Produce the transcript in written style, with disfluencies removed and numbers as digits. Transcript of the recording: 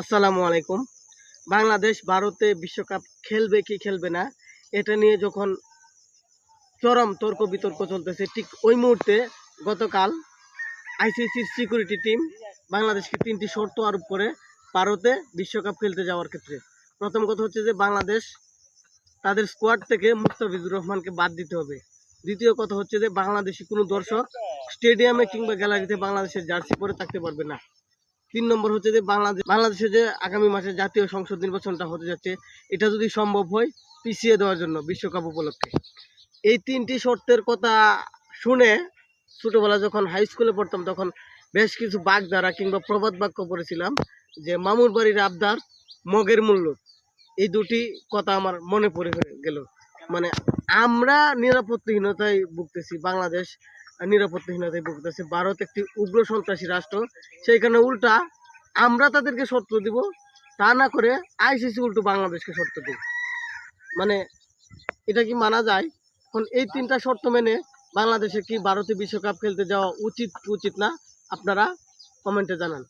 আসসালামু আলাইকুম। বাংলাদেশ ভারতে বিশ্বকাপ খেলবে কি খেলবে না এটা নিয়ে যখন চরম তর্ক বিতর্ক চলতেছে, ঠিক ওই মুহূর্তে গতকাল আইসিসির সিকিউরিটি টিম বাংলাদেশকে 3টি শর্ত আরোপ করে ভারতে বিশ্বকাপ খেলতে যাওয়ার ক্ষেত্রে। প্রথম কথা হচ্ছে যে বাংলাদেশ তাদের স্কোয়াড থেকে মুস্তাফিজুর রহমানকে বাদ দিতে হবে। দ্বিতীয় কথা হচ্ছে যে বাংলাদেশি কোনো দর্শক স্টেডিয়ামে কিংবা গ্যালারিতে বাংলাদেশের জার্সি পরে থাকতে পারবে না। 3 নম্বর হচ্ছে যে বাংলাদেশে যে আগামী মাসে জাতীয় সংসদ নির্বাচনটা হতে যাচ্ছে, এটা যদি সম্ভব হয় পিছিয়ে দেওয়ার জন্য বিশ্বকাপ উপলক্ষে। এই 3টি শর্তের কথা শুনে ছোটবেলা যখন হাই স্কুলে পড়তাম তখন বেশ কিছু বাগধারা কিংবা প্রবাদ বাক্য পড়েছিলাম, যে মামুর বাড়ির আবদার মগের মূল্য। এই দুটি কথা আমার মনে পড়ে গেল। মানে আমরা নিরাপত্তাহীনতায় ভুগতেছি, বাংলাদেশ নিরাপত্তাহীনতায় ভুগতেছে। ভারত একটি উগ্র সন্ত্রাসী রাষ্ট্র, সেইখানে উল্টা আমরা তাদেরকে শর্ত দিব, তা না করে আইসিসি উল্টো বাংলাদেশকে শর্ত দিব। মানে এটা কি মানা যায়? এখন এই 3টা শর্ত মেনে বাংলাদেশে কি ভারতে বিশ্বকাপ খেলতে যাওয়া উচিত উচিত না, আপনারা কমেন্টে জানান।